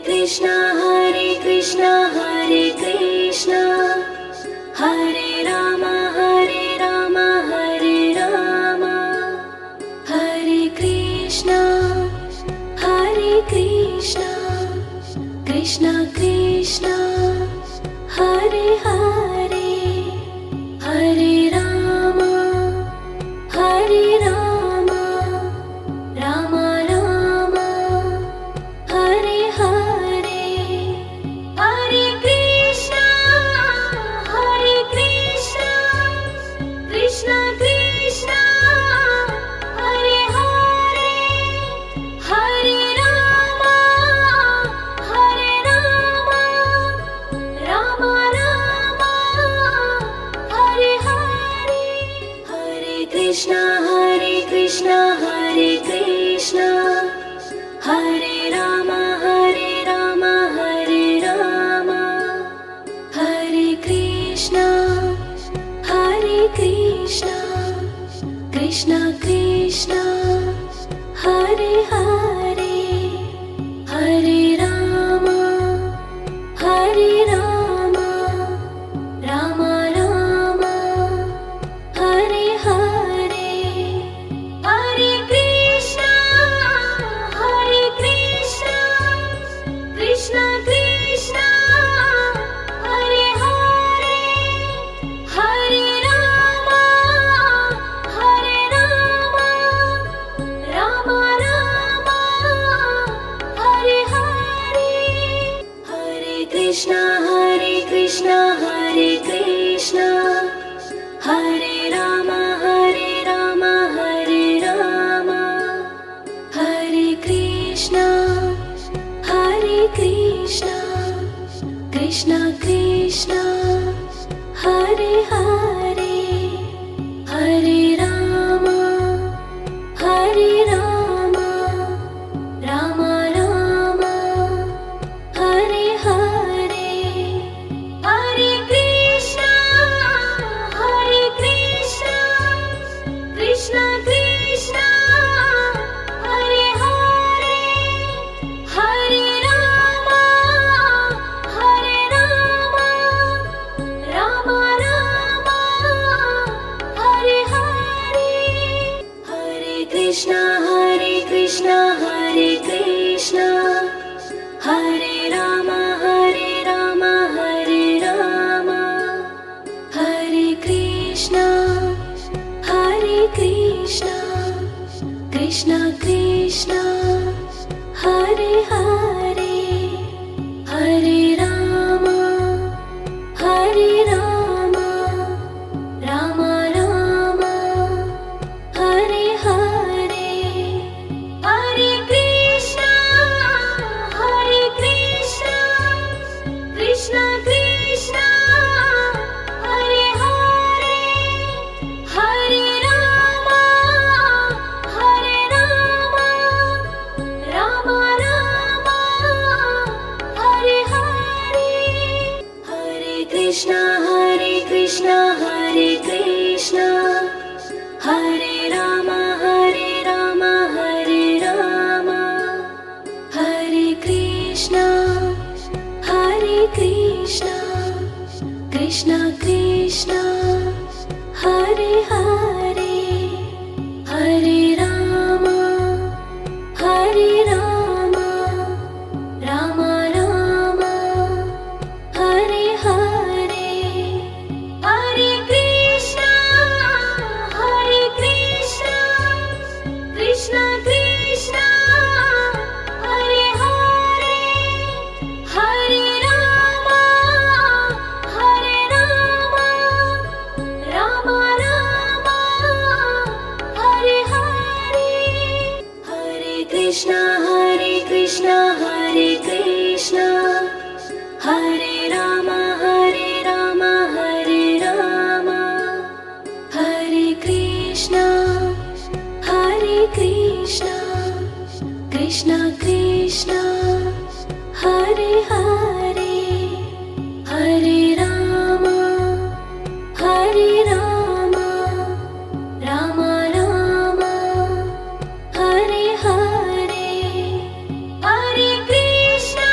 Krishna Hare Krishna Hare Rama Hare Rama Hare Krishna Krishna Krishna Hare Hare Hare Rama Rama Rama Hare Hare Hare Krishna Krishna Krishna Hare Hare Hare Rama Rama Rama Hare Hare Hare Krishna Hare Krishna Hare Rama Hare Rama Hare Krishna Krishna Krishna Hare Hare Hare Rama Rama Rama Hare Hare Hare Krishna Krishna Krishna Hare Hare Hare Rama Rama Rama Hare Hare Hare Krishna Hare Krishna Hare Rama Hare Rama Hare Krishna Krishna Krishna Hare Hare Hare Rama Rama Rama Hare Hare Hare Krishna Krishna Krishna Hare Hare Hare Rama Rama Rama Hare Hare Hare Krishna Hare Krishna Hare Rama Hare Rama Hare Krishna Krishna Krishna Hare Hare Hare Rama Rama Rama Hare Hare Hare Krishna Krishna Krishna Hare Hare Hare Rama Rama Rama Hare Hare Hare Krishna Hare Krishna Hare Rama Hare Rama Hare Krishna Krishna Krishna Hare Hare Hare Rama Rama Rama Hare Hare Hare Krishna Krishna Krishna Hare Hare Hare Rama Rama Rama Hare Hare Hare Krishna Hare Krishna Hare Rama Hare Rama Hare Krishna Krishna Krishna Hare Hare Hare Rama Rama Rama Hare Hare Hare Krishna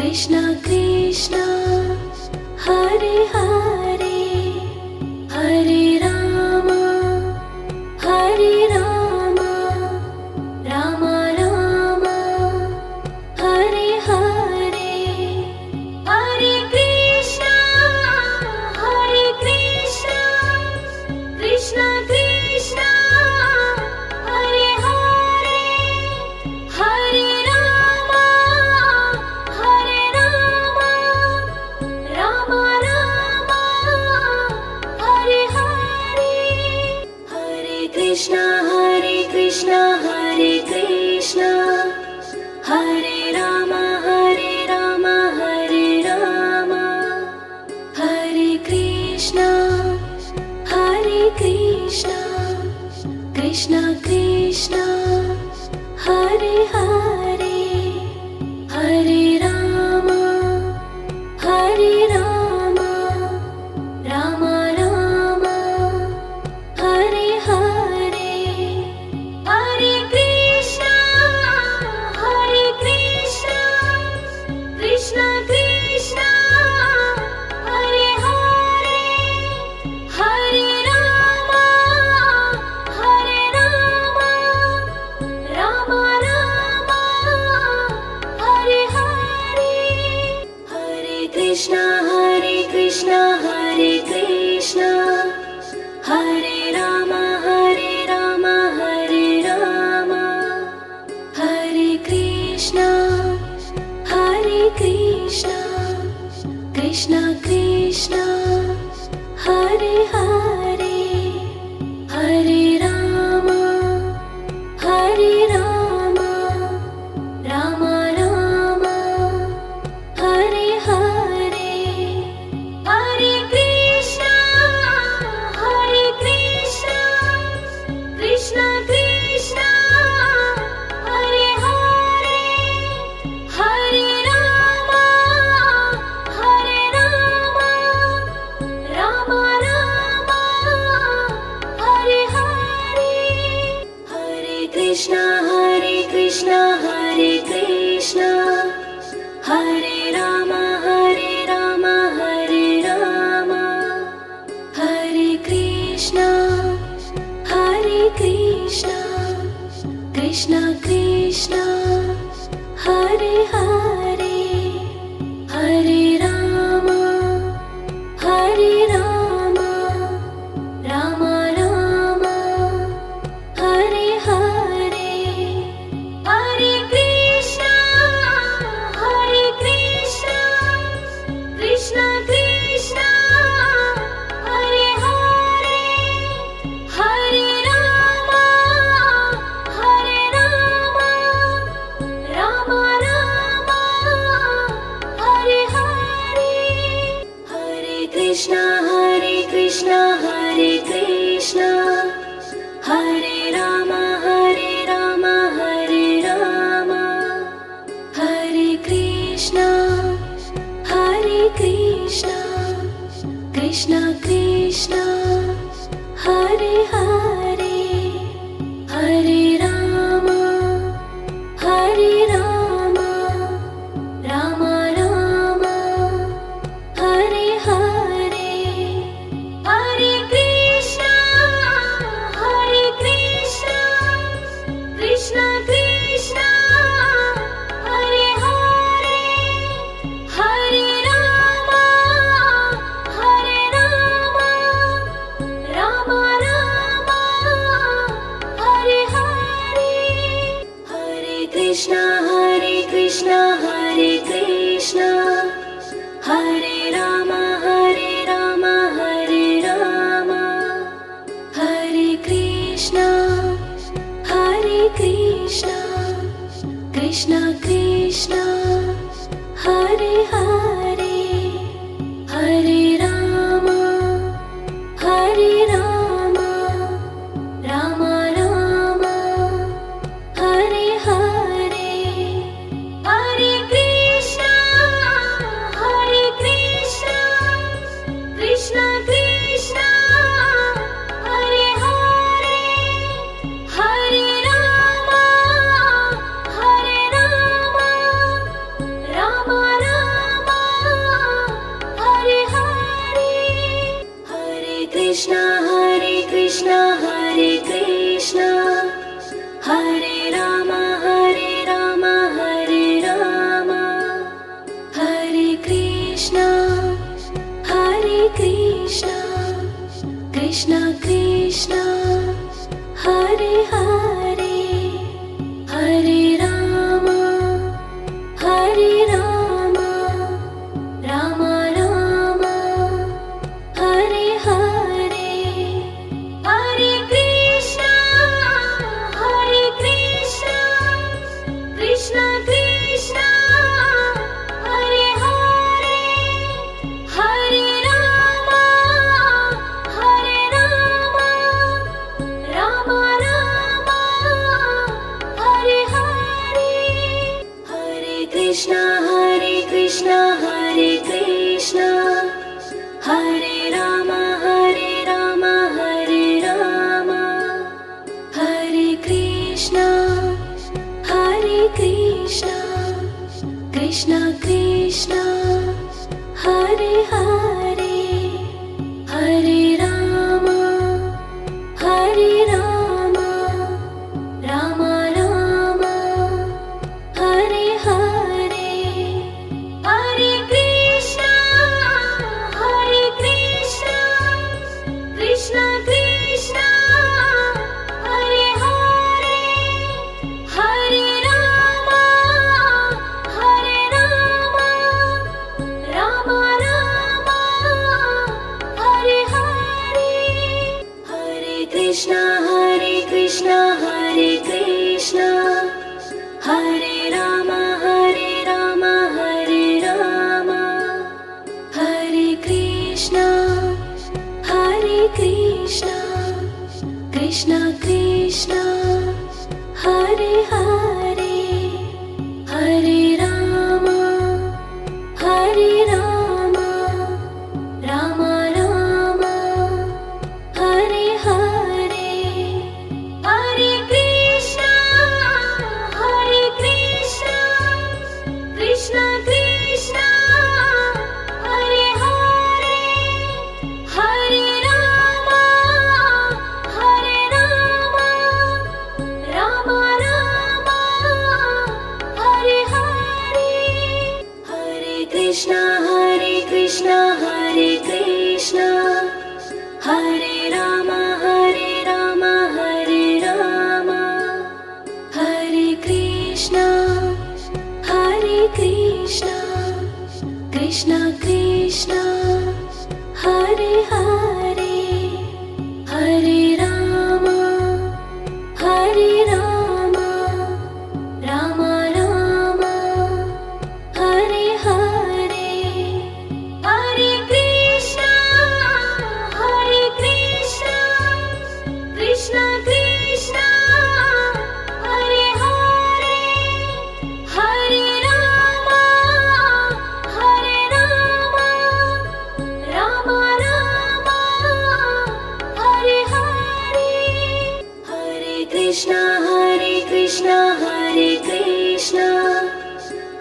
Krishna Krishna Hare Hare Hare Rama Hare Rama Rama Rama Hare Hare Hare Krishna Krishna Krishna Hare Hare Hare Rama Rama Rama Hare Hare Hare Krishna Hare Krishna Hare Rama Hare Rama Hare Krishna Krishna Krishna Hare Hare Hare Rama Rama Rama Hare Hare Hare Krishna Krishna Krishna Hare Hare Hare Rama Rama Rama Hare Hare Hare Krishna Hare Krishna Hare Rama Hare Rama Hare Krishna Krishna Krishna Hare Hare Hare Rama Rama Rama Hare Hare Hare Krishna Krishna Krishna Hare Hare Hare Rama Rama Rama Hare Hare Hare Krishna Hare Krishna Hare Rama Hare Rama Hare Krishna Krishna Krishna Hare Hare Hare Rama Rama Rama Hare Hare Hare Krishna Krishna Krishna Hare Hare Hare Rama Rama Rama Hare Hare Hare Krishna Hare Krishna Hare Rama Hare Rama Hare Krishna Krishna Krishna Hare Hare Hare Rama Rama Rama Hare Hare Hare Krishna Krishna Krishna Hare Hare Hare Rama Rama Rama Hare Hare Hare Krishna Hare Krishna Hare Rama Hare Rama Hare Krishna Krishna Krishna Hare Hare Hare Rama Rama Rama Hare Hare Hare Krishna Krishna Krishna Hare Hare Hare Rama Rama Krishna Krishna Hare Hare Hare Rama Hare Rama Rama Rama Hare Hare Hare Krishna Krishna Krishna Hare Hare Hare Rama Rama Rama Hare Hare Hare Krishna Hare Krishna Hare Rama Hare Rama Hare Krishna Krishna Krishna Hare Hare Hare Rama Rama Rama Hare Hare Hare Krishna Krishna Krishna Hare Hare Hare Rama Rama Rama Hare Hare Hare Krishna Hare Krishna Hare Rama Hare Rama Hare Krishna Krishna Krishna Hare Hare Hare Rama Rama Rama Hare Hare Hare Krishna Krishna Krishna Hare Hare Hare Rama Rama Rama Hare Hare Hare Krishna Hare Krishna Hare Rama Hare Rama Hare Krishna Krishna Krishna Hare Hare Hare Rama Rama Rama Hare Hare Hare Krishna Krishna Krishna Hare Hare Hare Rama Rama Rama Hare Hare Hare Krishna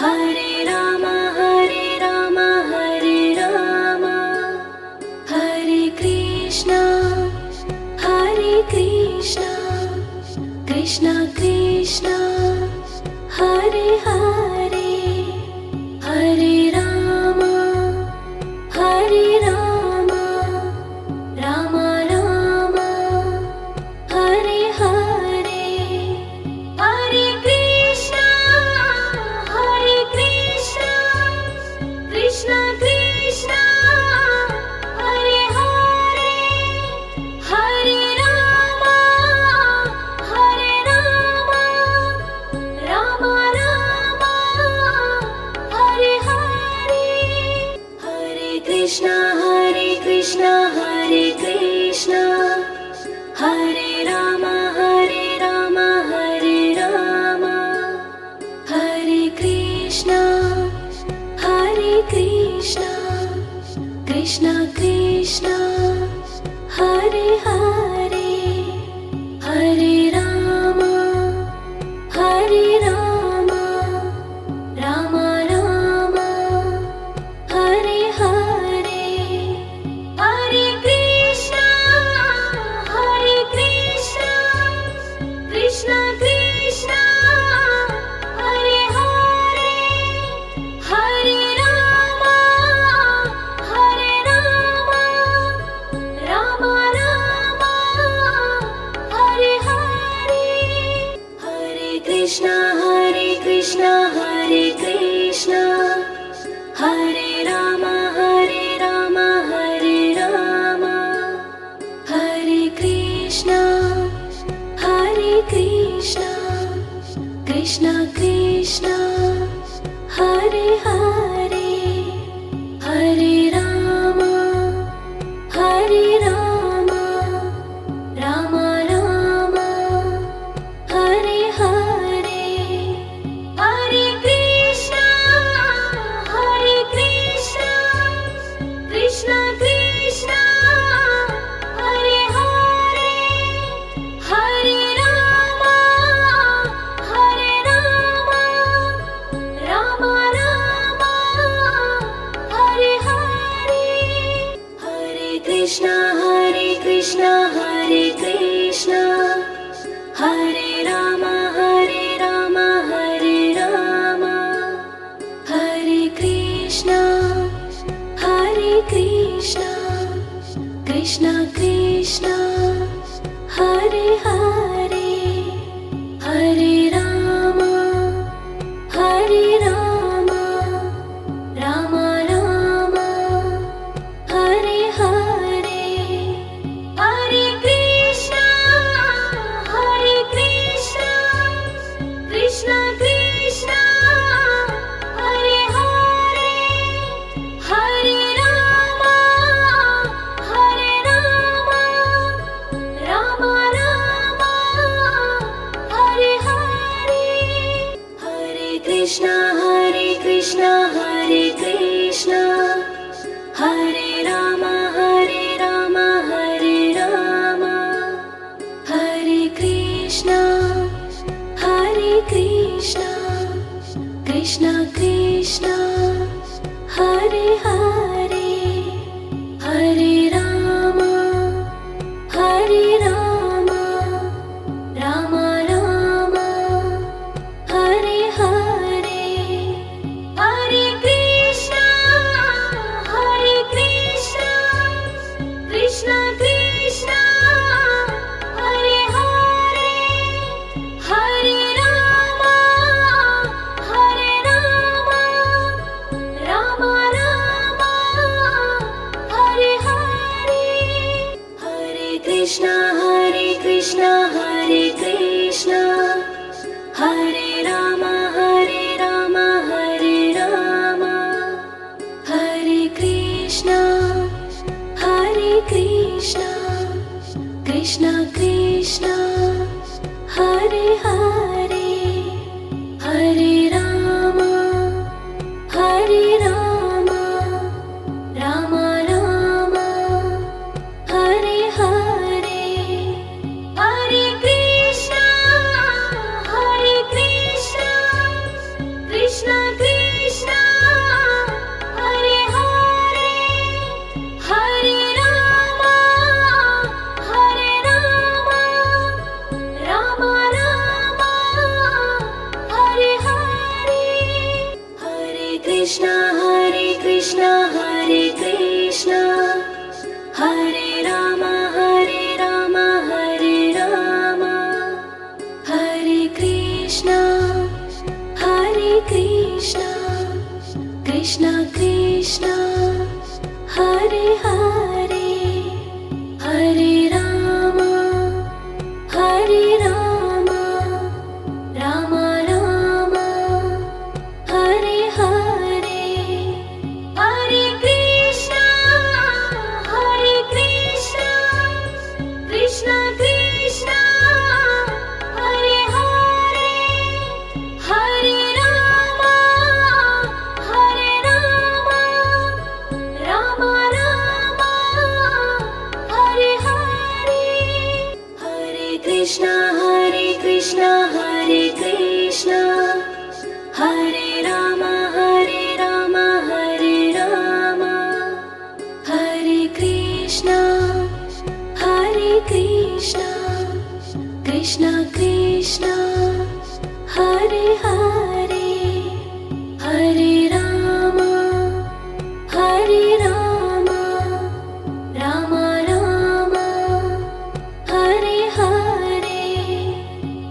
Hare Rama Hare Rama Hare Krishna Krishna Krishna Hare Hare Hare Rama Rama Rama Hare Hare Hare Krishna Krishna Krishna Hare Hare Hare Rama Rama Rama Hare Hare Hare Krishna Hare Krishna Hare Rama Hare Rama Hare Krishna Krishna Krishna Hare Hare Hare Rama Rama Rama Hare Hare Hare Krishna Krishna Krishna Hare Hare Hare Rama Krishna Hare Krishna Hare Rama Hare Rama Hare Krishna Krishna Krishna Hare Hare Hare Rama Rama Rama Hare Hare Hare Krishna Krishna Krishna Hare Hare Hare Rama Rama Rama Hare Hare Hare Krishna Hare Krishna Hare Rama Hare Rama Hare Krishna Krishna Krishna Hare Hare Hare Rama Rama Rama Hare Hare Hare Krishna Krishna Krishna Hare Hare Hare Rama Rama Rama Hare Hare Hare Krishna Hare Krishna Hare Rama Hare Rama Hare Krishna Krishna Krishna Hare Hare Hare Rama Rama Rama Hare Hare Hare Krishna Krishna Krishna Hare Hare Hare Rama Rama Rama Hare Hare Hare Krishna Hare Krishna Hare Rama Hare Rama Hare Krishna Krishna Krishna Hare Hare Hare Rama Rama Rama Hare Hare Hare Krishna Krishna Krishna Hare Hare Hare Rama Rama Rama Hare Hare Hare Krishna Hare Krishna Hare Rama Hare Rama Hare Krishna Krishna Krishna Hare Hare Hare Rama Rama Rama Hare Hare Hare Krishna Krishna Krishna Hare Hare Hare Rama Rama Rama Hare Hare Hare Krishna Hare Krishna Hare Rama Hare Rama Hare Krishna Krishna Krishna Hare Hare Hare Rama Rama Rama Hare Hare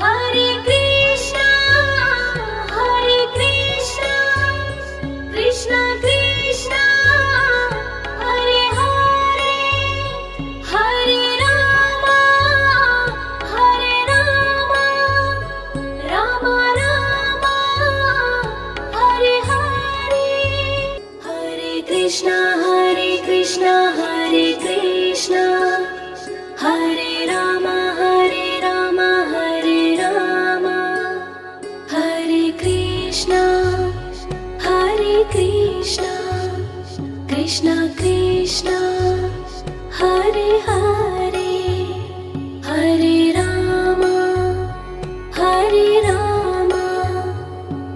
Hare Krishna Krishna Krishna Hare Hare Hare Ram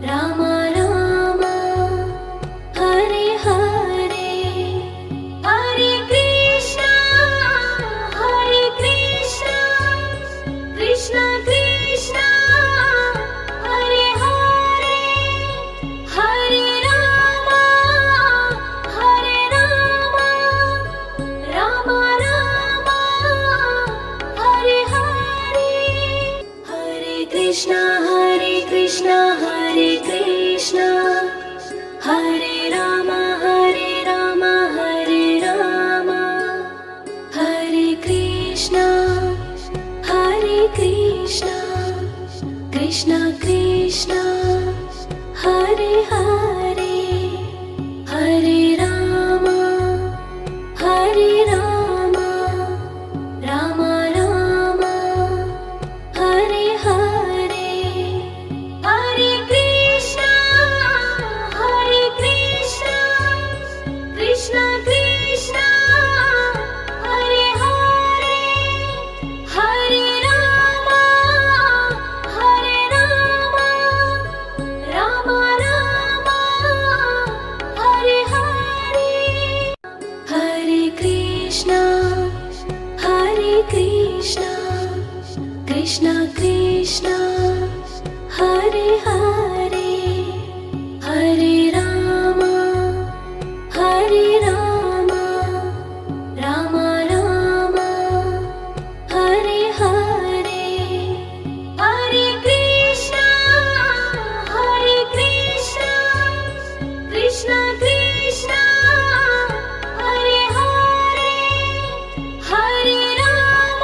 Ram Ram Hare Hare Hare Krishna Krishna Krishna Hare Hare Hare Ram Ram Ram Hare Hare Hare Krishna Hare Krishna Hare Ram Hare Ram Hare Krishna Krishna Krishna Hare Hare Hare Ram Ram Ram Hare Hare Hare Krishna Krishna Krishna Hare Hare Hare Ram Ram Hare Hare Hare Krishna Krishna Krishna Hare Hare Hare Ram Ram Hare Hare Hare Krishna Krishna Krishna Hare Hare Hare Ram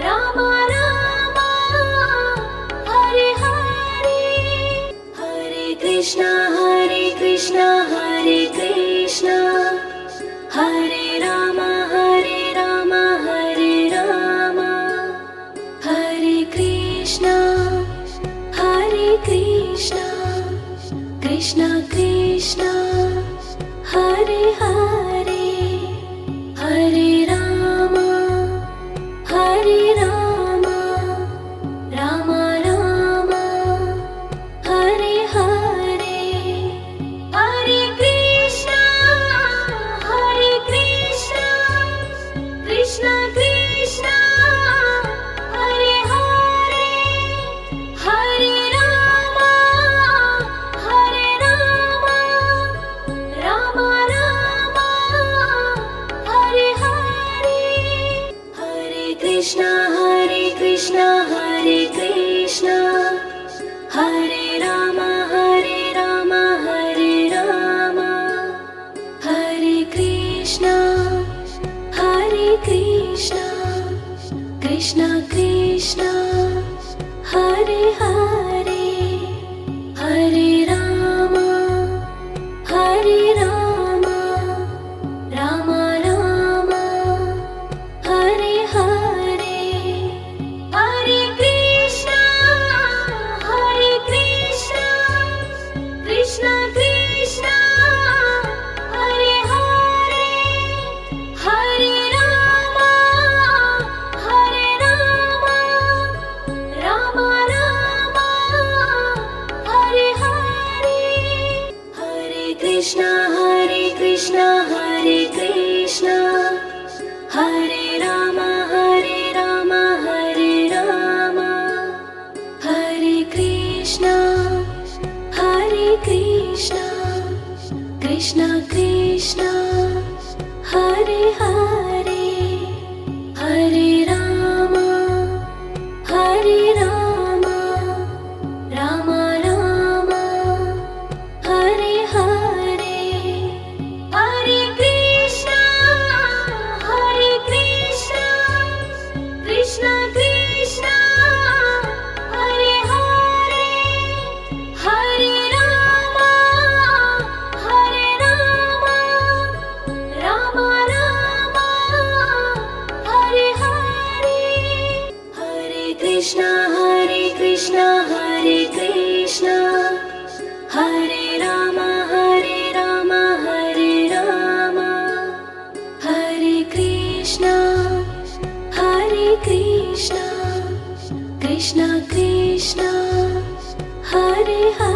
Ram Hare Hare Hare Krishna Hare Krishna Hare Ram Hare Ram Hare Krishna Krishna Krishna Hare Hare Hare Ram Ram Hare Hare Hare Krishna Krishna Krishna Hare Hare Hare Ram Ram Hare Hare Hare Krishna Hare Krishna Hare Ram Hare Krishna Krishna Krishna Hare Hare Hare Ram Ram Hare Hare Hare Krishna Krishna Krishna Hare Hare Hare Ram Ram Hare Hare Hare Krishna Hare Krishna Hare Ram Hare Krishna Krishna Krishna Hare Hare Hare Ram Ram Hare Hare Hare Krishna Krishna Krishna Hare Hare Hare Ram Ram Hare Hare Hare Krishna Hare Krishna Krishna Krishna Krishna Hare Hare